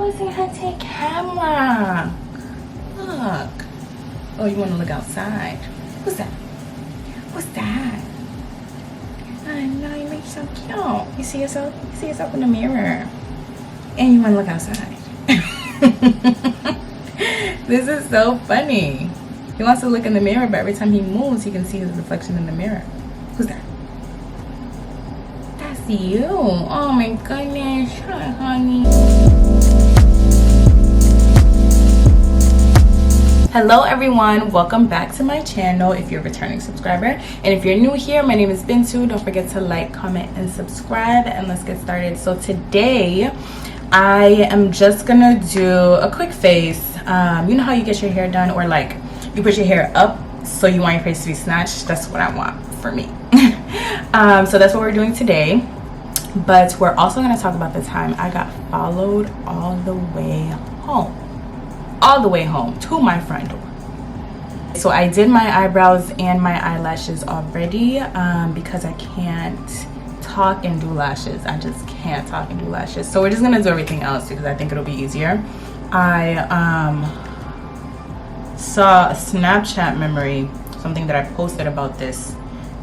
Losing her take camera. Look. Oh, you want to look outside? What's that? What's that? I know, you look so cute. You see yourself? You see yourself in the mirror. And you want to look outside. This is so funny. He wants to look in the mirror, but every time he moves, he can see his reflection in the mirror. Who's that? That's you. Oh my goodness. Hi, honey. Hello everyone, welcome back to my channel if you're a returning subscriber, and if you're new here, my name is Bintou. Don't forget to like, comment, and subscribe, and let's get started. So today I am just gonna do a quick face. You know how you get your hair done, or like you put your hair up so you want your face to be snatched? That's what I want for me. So that's what we're doing today, but we're also going to talk about the time I got followed all the way home to my front door. So I did my eyebrows and my eyelashes already because I can't talk and do lashes. I just can't talk and do lashes. So we're just gonna do everything else because I think it'll be easier. I saw a Snapchat memory, something that I posted about this,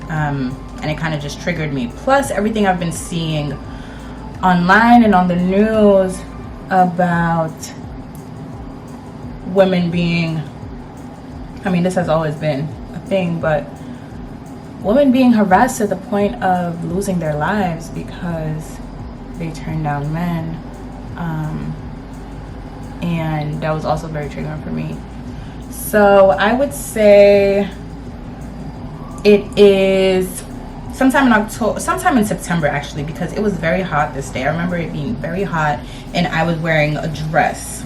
and it kind of just triggered me. Plus everything I've been seeing online and on the news about women being, I mean, this has always been a thing, but women being harassed to the point of losing their lives because they turn down men, and that was also very triggering for me. So I would say it is sometime in October, sometime in September actually, because it was very hot this day. I remember it being very hot and I was wearing a dress,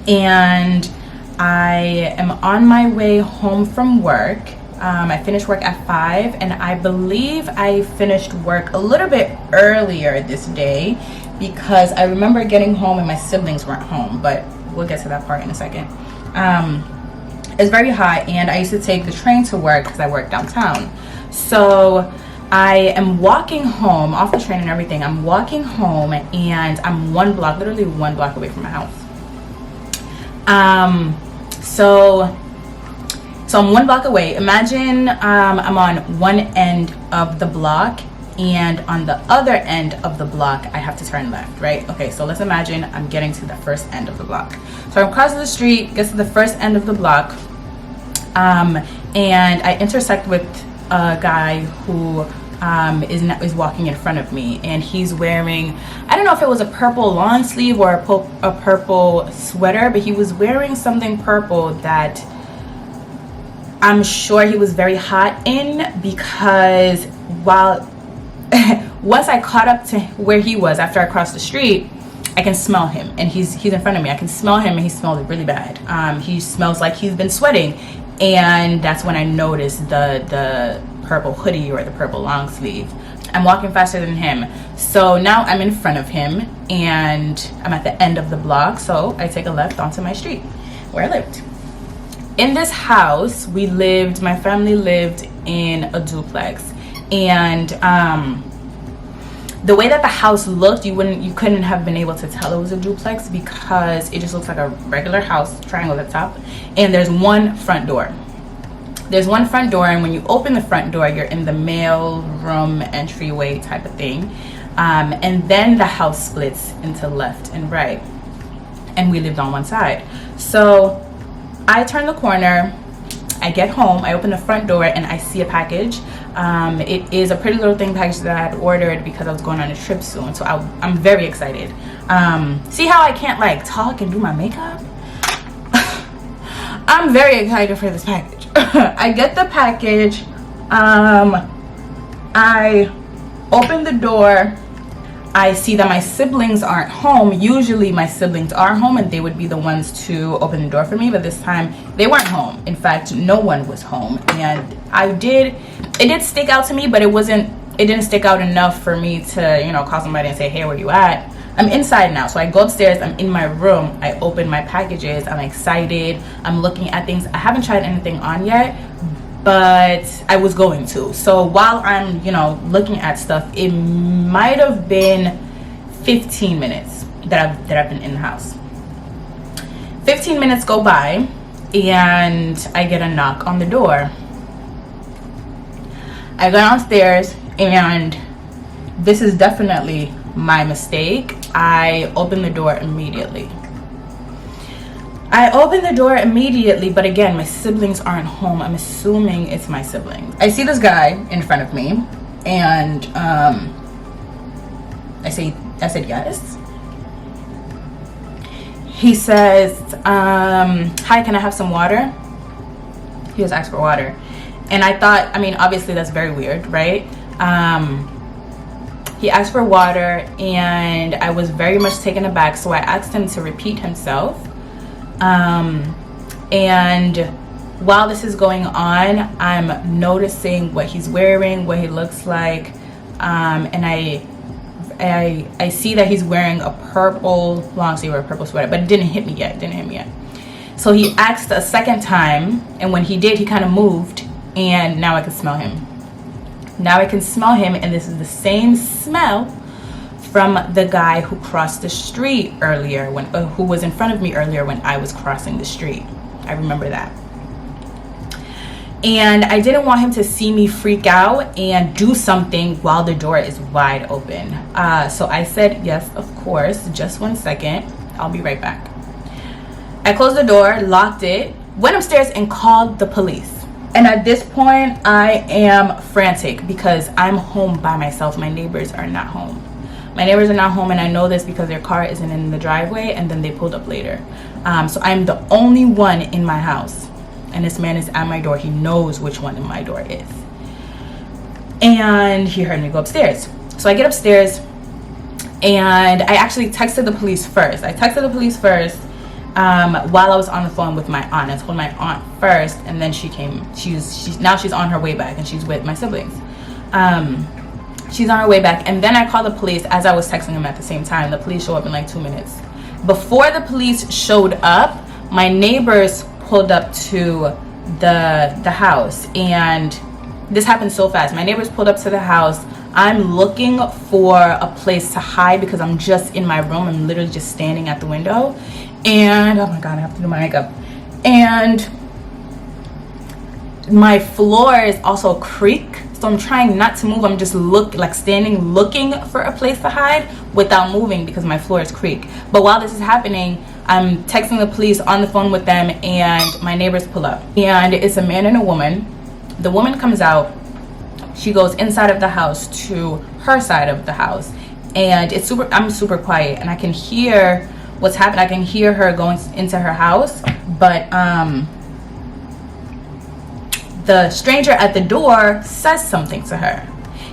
and I am on my way home from work. I finished work at 5, and I believe I finished work a little bit earlier this day because I remember getting home and my siblings weren't home, but we'll get to that part in a second. It's very hot, and I used to take the train to work because I work downtown. So I am walking home off the train and everything. I'm walking home and I'm literally one block away from my house. So I'm 1 block away. Imagine I'm on one end of the block, and on the other end of the block I have to turn left, right? Okay, so let's imagine I'm getting to the first end of the block. So I'm crossing the street, gets to the first end of the block, and I intersect with a guy who is walking in front of me, and he's wearing, I don't know if it was a purple long sleeve or a purple sweater, but he was wearing something purple that I'm sure he was very hot in, because once I caught up to where he was after I crossed the street, I can smell him, and he's in front of me. I can smell him, and he smells really bad. He smells like he's been sweating, and that's when I noticed the purple hoodie or the purple long sleeve. I'm walking faster than him, so now I'm in front of him and I'm at the end of the block, so I take a left onto my street where I lived. In this house my family lived in a duplex, and the way that the house looked, you couldn't have been able to tell it was a duplex because it just looks like a regular house, triangle at the top, and there's one front door. And when you open the front door, you're in the mail room entryway type of thing, and then the house splits into left and right, and we lived on one side. So I turn the corner, I get home, I open the front door, and I see a package. It is a pretty little thing package that I had ordered because I was going on a trip soon, so I'm very excited. See how I can't like talk and do my makeup? I'm very excited for this package. I get the package, I open the door, I see that my siblings aren't home. Usually my siblings are home and they would be the ones to open the door for me, but this time they weren't home. In fact, no one was home, and it did stick out to me, but it didn't stick out enough for me to, you know, call somebody and say, hey, where you at? I'm inside now, so I go upstairs, I'm in my room, I open my packages, I'm excited, I'm looking at things. I haven't tried anything on yet, but I was going to. So while I'm, you know, looking at stuff, it might have been 15 minutes that I've been in the house. 15 minutes go by and I get a knock on the door. I go downstairs, and this is definitely my mistake. I open the door immediately. But again, my siblings aren't home. I'm assuming it's my siblings. I see this guy in front of me, and I said yes. He says, hi, can I have some water? He was asked for water. And I thought, I mean, obviously that's very weird, right? He asked for water, and I was very much taken aback, so I asked him to repeat himself. And while this is going on, I'm noticing what he's wearing, what he looks like, and I see that he's wearing a purple long sleeve or a purple sweater, but it didn't hit me yet. So he asked a second time, and when he did, he kind of moved, and now I can smell him. And this is the same smell from the guy who crossed the street earlier, who was in front of me earlier when I was crossing the street. I remember that. And I didn't want him to see me freak out and do something while the door is wide open. So I said, yes, of course, just 1 second. I'll be right back. I closed the door, locked it, went upstairs and called the police. And at this point, I am frantic because I'm home by myself. My neighbors are not home. And I know this because their car isn't in the driveway, and then they pulled up later. So I'm the only one in my house. And this man is at my door. He knows which one in my door is. And he heard me go upstairs. So I get upstairs, and I actually texted the police first. While I was on the phone with my aunt. I told my aunt first, and then she came. Now she's on her way back, and she's with my siblings. She's on her way back, and then I called the police as I was texting them at the same time. The police show up in like 2 minutes. Before the police showed up, my neighbors pulled up to the house, and this happened so fast. My neighbors pulled up to the house. I'm looking for a place to hide because I'm just in my room. I'm literally just standing at the window, and oh my god, I have to do my makeup. And my floor is also creak, so I'm trying not to move. I'm just standing looking for a place to hide without moving because my floor is creak. But while this is happening, I'm texting the police on the phone with them, and my neighbors pull up, and it's a man and a woman. The woman comes out. She goes inside of the house to her side of the house, and I'm super quiet, and I can hear what's happening. I can hear her going into her house, but the stranger at the door says something to her.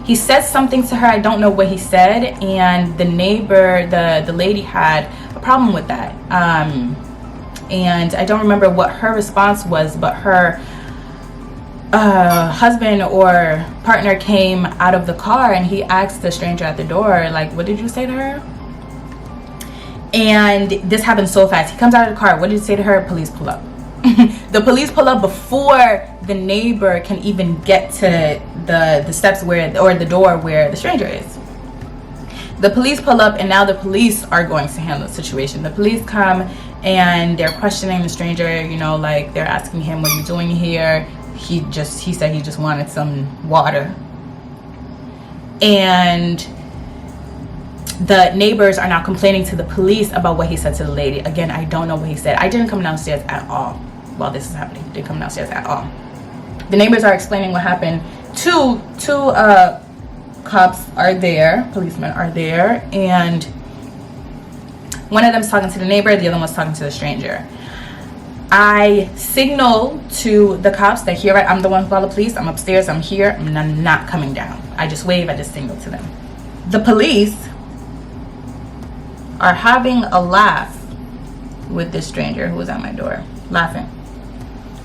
He says something to her. I don't know what he said, and the neighbor, the lady, had a problem with that. And I don't remember what her response was, but her husband or partner came out of the car, and he asked the stranger at the door, like, what did you say to her? And this happened so fast. He comes out of the car. What did you say to her? Police pull up. The police pull up before the neighbor can even get to the steps or the door where the stranger is. The police pull up, and now the police are going to handle the situation. The police come, and they're questioning the stranger, like they're asking him, what are you doing here? He said he just wanted some water. And the neighbors are now complaining to the police about what he said to the lady. Again, I don't know what he said. I didn't come downstairs at all while this is happening. Didn't come downstairs at all. The neighbors are explaining what happened. Two cops are there, policemen are there, and one of them's talking to the neighbor, the other one's talking to the stranger. I signal to the cops that here I'm the one who called the police. I'm upstairs, I'm here, I'm not coming down. I just wave, I just signal to them. The police are having a laugh with this stranger who was at my door, laughing.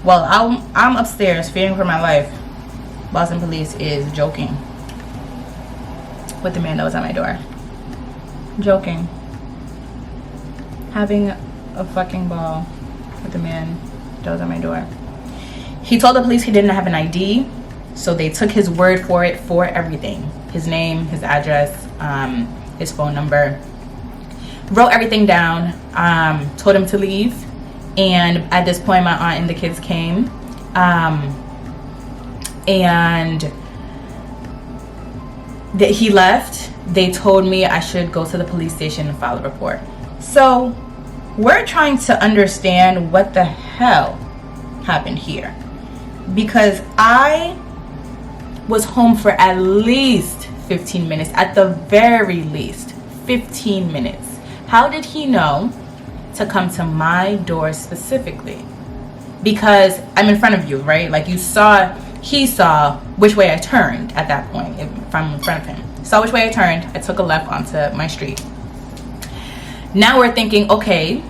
Well, I'm upstairs fearing for my life. Boston police is joking with the man that was at my door. Joking. Having a fucking ball with the man that was at my door. He told the police he didn't have an ID, so they took his word for it for everything. His name, his address, his phone number. wrote everything down, told him to leave. And at this point, my aunt and the kids came, and he left. They told me I should go to the police station and file a report. So we're trying to understand what the hell happened here, because I was home for at least 15 minutes, at the very least 15 minutes. How did he know to come to my door specifically? Because I'm in front of you, right? Like, he saw which way I turned at that point. If I'm in front of him, saw which way I turned, I took a left onto my street. Now we're thinking, okay,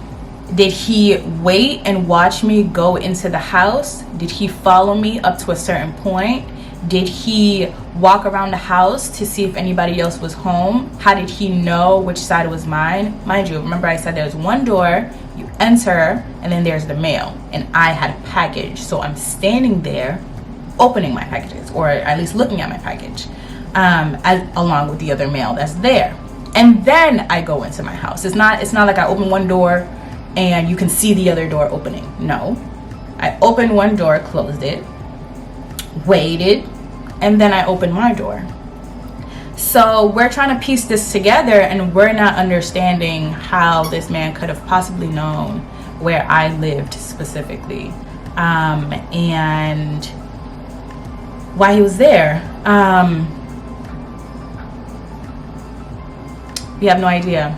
did he wait and watch me go into the house? Did he follow me up to a certain point? Did he walk around the house to see if anybody else was home? How did he know which side was mine? Mind you, remember I said there's one door, you enter, and then there's the mail. And I had a package, so I'm standing there opening my packages, or at least looking at my package, along with the other mail that's there. And then I go into my house. It's not like I open one door and you can see the other door opening. No, I opened one door, closed it, waited, and then I opened my door. So we're trying to piece this together, and we're not understanding how this man could have possibly known where I lived specifically, and why he was there. We have no idea.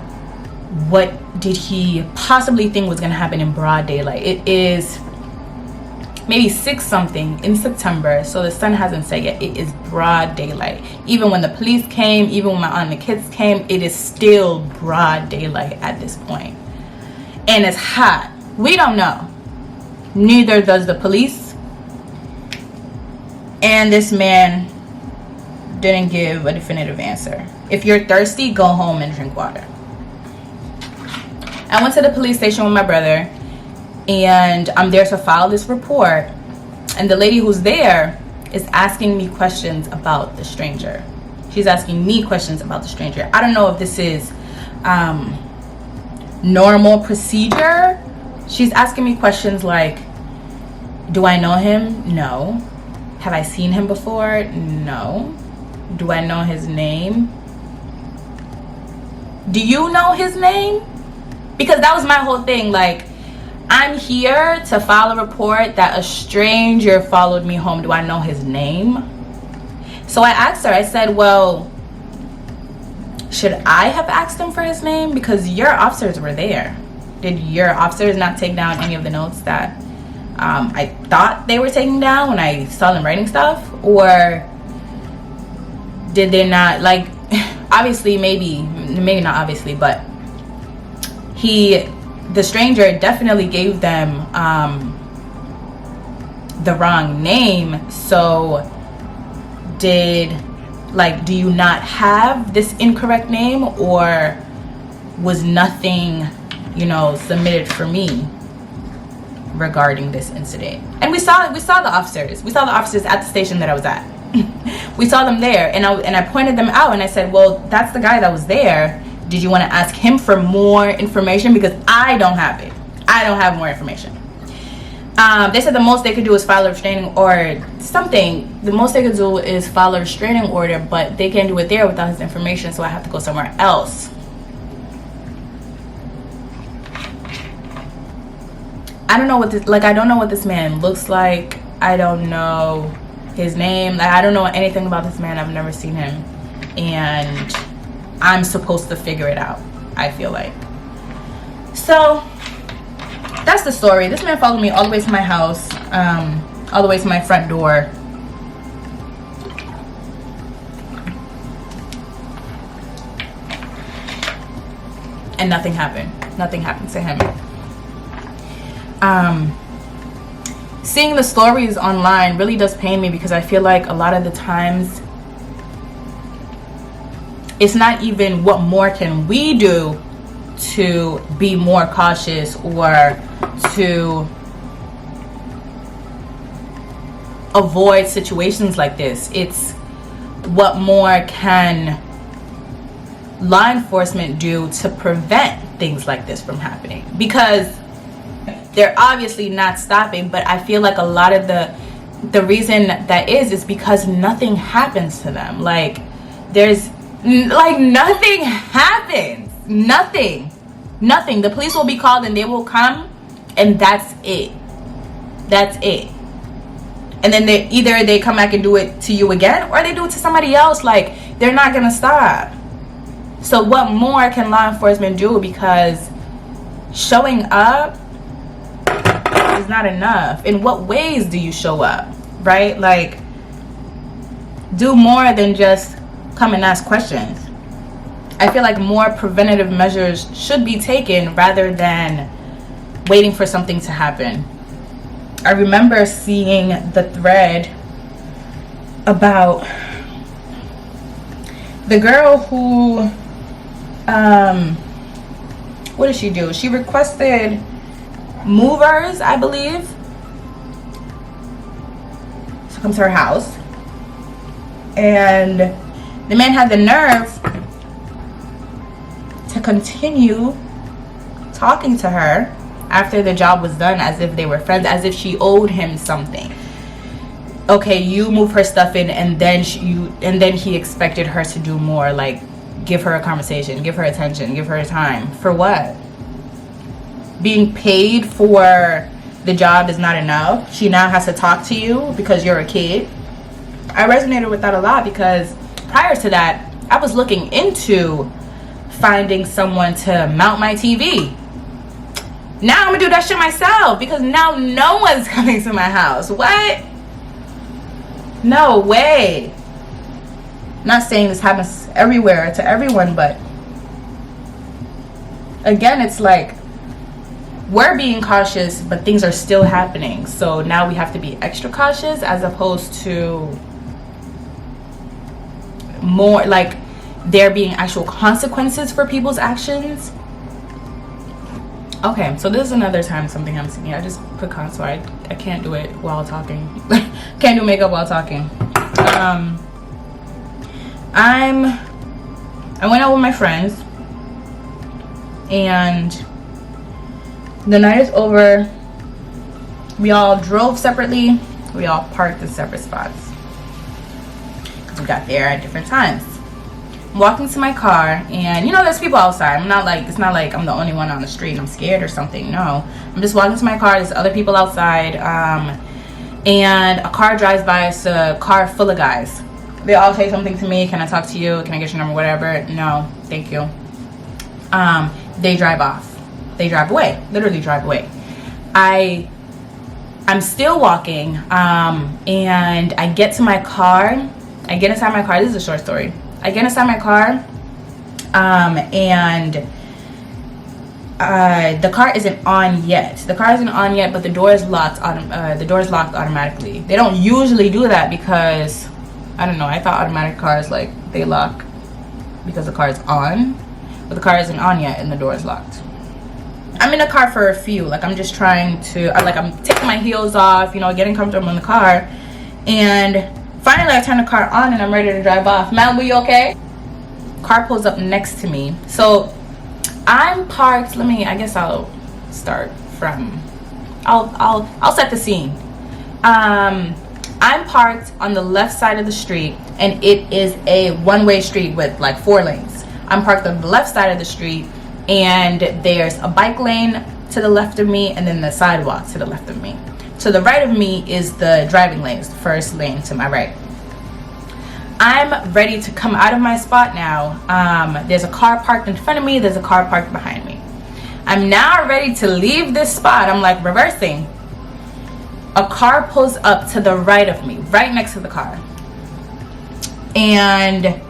What did he possibly think was going to happen in broad daylight? It is maybe 6 something in September, so the sun hasn't set yet. It is broad daylight. Even when the police came, even when my aunt and the kids came, it is still broad daylight at this point. And it's hot. We don't know. Neither does the police. And this man didn't give a definitive answer. If you're thirsty, go home and drink water. I went to the police station with my brother, and I'm there to file this report. And the lady who's there is asking me questions about the stranger. She's asking me questions about the stranger. I don't know if this is normal procedure. She's asking me questions like, do I know him? No. Have I seen him before? No. Do I know his name? Do you know his name? Because that was my whole thing. Like, I'm here to file a report that a stranger followed me home. Do I know his name? So I asked her, I said, well, should I have asked him for his name? Because your officers were there. Did your officers not take down any of the notes that I thought they were taking down when I saw them writing stuff? Or did they not? Like, obviously, maybe not obviously, but the stranger definitely gave them the wrong name. So do you not have this incorrect name, or was nothing, submitted for me regarding this incident? And we saw the officers. We saw the officers at the station that I was at. We saw them there, and I pointed them out, and I said, well, that's the guy that was there. Did you want to ask him for more information? Because I don't have it. I don't have more information. They said the most they could do is file a restraining or something. The most they could do is file a restraining order, but they can't do it there without his information, so I have to go somewhere else. I don't know I don't know what this man looks like. I don't know his name. I don't know anything about this man. I've never seen him. And I'm supposed to figure it out, I feel like. So that's the story. This man followed me all the way to my house, all the way to my front door. And nothing happened. Nothing happened to him. Seeing the stories online really does pain me, because I feel like a lot of the times it's not even what more can we do to be more cautious or to avoid situations like this. It's what more can law enforcement do to prevent things like this from happening, because they're obviously not stopping. But I feel like a lot of the reason that is because nothing happens to them. Like, there's like nothing happens. Nothing. The police will be called and they will come, and that's it. And then they come back and do it to you again, or they do it to somebody else. Like, they're not gonna stop. So what more can law enforcement do? Because showing up is not enough. In what ways do you show up, right? Like, do more than just come and ask questions. I feel like more preventative measures should be taken rather than waiting for something to happen. I remember seeing the thread about the girl who, what did she do? She requested movers, I believe, to come to her house. And the man had the nerve to continue talking to her after the job was done, as if they were friends, as if she owed him something. Okay, you move her stuff in, and then he expected her to do more, like give her a conversation, give her attention, give her time. For what? Being paid for the job is not enough. She now has to talk to you because you're a kid. I resonated with that a lot, because prior to that, I was looking into finding someone to mount my TV. Now I'm gonna do that shit myself, because now no one's coming to my house. What? No way. Not saying this happens everywhere to everyone, but again, it's like we're being cautious, but things are still happening. So now we have to be extra cautious, as opposed to more like there being actual consequences for people's actions. Okay, so this is another time something happens to me. I just put con, so I can't do it while talking. Can't do makeup while talking. I went out with my friends, and the night is over. We all drove separately. We all parked in separate spots, because we got there at different times. I'm walking to my car, and there's people outside. It's not like I'm the only one on the street and I'm scared or something. No, I'm just walking to my car. There's other people outside, and a car drives by. It's a car full of guys. They all say something to me. Can I talk to you? Can I get your number? Whatever. No, thank you. They drive off. They drive away. Literally drive away. I'm still walking, and I get to my car. I get inside my car. This is a short story. I get inside my car, and the car isn't on yet. But the door is locked. The door is locked automatically. They don't usually do that, because I don't know. I thought automatic cars, like, they lock because the car is on, but the car isn't on yet, and the door is locked. I'm in the car for a few. Like, I'm just trying to. I'm taking my heels off. Getting comfortable in the car, and finally, I turn the car on and I'm ready to drive off. Malibu, you okay? Car pulls up next to me. So I'm parked. I guess I'll start from. I'll set the scene. I'm parked on the left side of the street, and it is a one-way street with like 4 lanes. I'm parked on the left side of the street, and there's a bike lane to the left of me, and then the sidewalk to the left of me. To the right of me is the driving lanes, the first lane to my right. I'm ready to come out of my spot now. There's a car parked in front of me. There's a car parked behind me. I'm now ready to leave this spot. I'm like reversing. A car pulls up to the right of me, right next to the car. And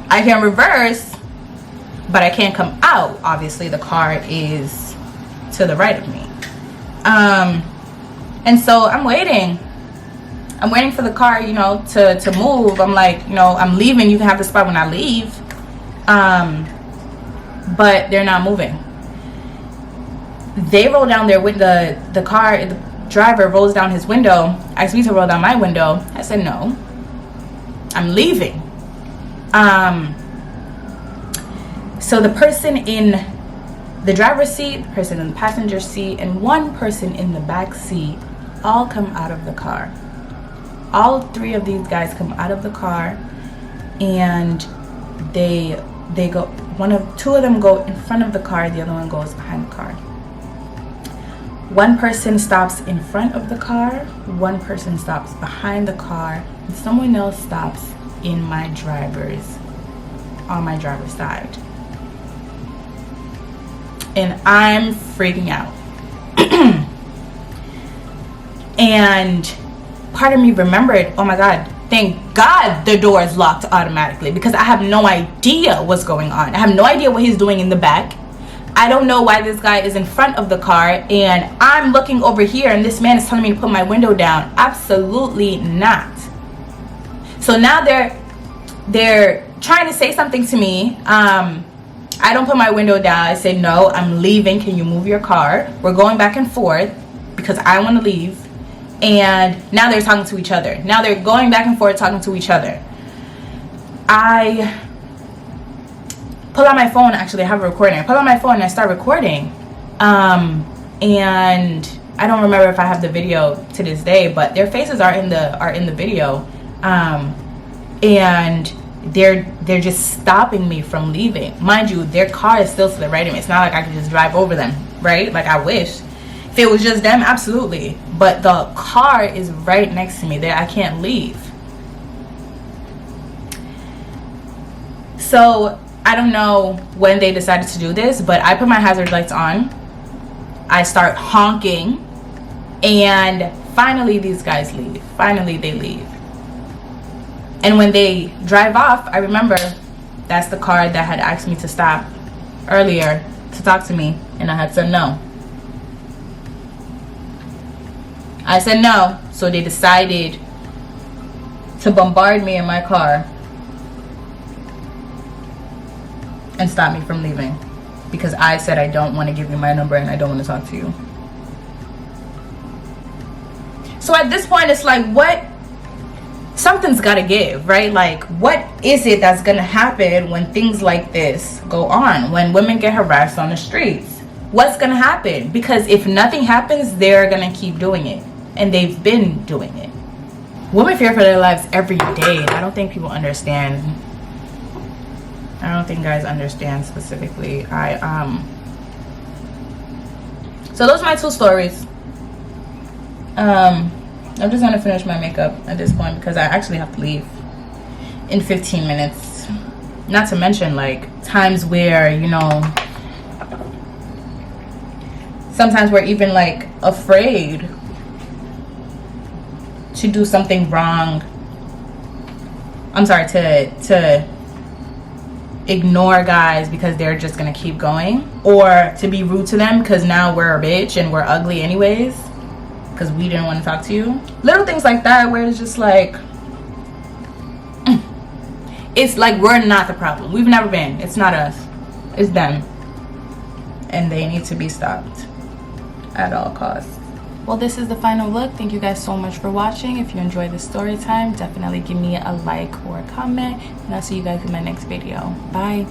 I can reverse, but I can't come out. Obviously, the car is to the right of me. And so I'm waiting for the car, to move. I'm like, I'm leaving. You can have the spot when I leave. But they're not moving. They roll down their window. The driver rolls down his window, asked me to roll down my window. I said, no, I'm leaving. So the person in the driver's seat, the person in the passenger seat, and one person in the back seat all come out of the car. All three of these guys come out of the car, and they go, two of them go in front of the car, the other one goes behind the car. One person stops in front of the car, one person stops behind the car, and someone else stops on my driver's side. And I'm freaking out. And part of me remembered, oh my God, thank God the door is locked automatically, because I have no idea what's going on. I have no idea what he's doing in the back. I don't know why this guy is in front of the car, and I'm looking over here and this man is telling me to put my window down. Absolutely not. So now they're trying to say something to me. I don't put my window down. I say, no, I'm leaving. Can you move your car? We're going back and forth because I want to leave. And now they're talking to each other. Now they're going back and forth talking to each other. I pull out my phone. Actually, I have a recording. I pull out my phone and I start recording. And I don't remember if I have the video to this day, but their faces are in the video. And they're just stopping me from leaving. Mind you, their car is still to the right of me. It's not like I can just drive over them, right? Like I wish. If it was just them, absolutely. But the car is right next to me. There, I can't leave. So I don't know when they decided to do this, but I put my hazard lights on. I start honking, and finally these guys leave. Finally they leave. And when they drive off, I remember that's the car that had asked me to stop earlier to talk to me, and I had said no. I said no, so they decided to bombard me in my car and stop me from leaving because I said I don't want to give you my number and I don't want to talk to you. So at this point, it's like, what? Something's got to give, right? Like, what is it that's going to happen when things like this go on, when women get harassed on the streets? What's going to happen? Because if nothing happens, they're going to keep doing it. And they've been doing it. Women fear for their lives every day. And I don't think people understand. I don't think guys understand specifically. So those are my two stories. I'm just gonna finish my makeup at this point because I actually have to leave in 15 minutes. Not to mention like times where, you know, sometimes we're even like afraid to do something wrong. I'm sorry, to ignore guys because they're just gonna keep going, or to be rude to them because now we're a bitch and we're ugly anyways because we didn't want to talk to you. Little things like that where it's just like, it's like we're not the problem. We've never been. It's not us, it's them, and they need to be stopped at all costs. Well, this is the final look. Thank you guys so much for watching. If you enjoyed this story time, definitely give me a like or a comment, and I'll see you guys in my next video. Bye.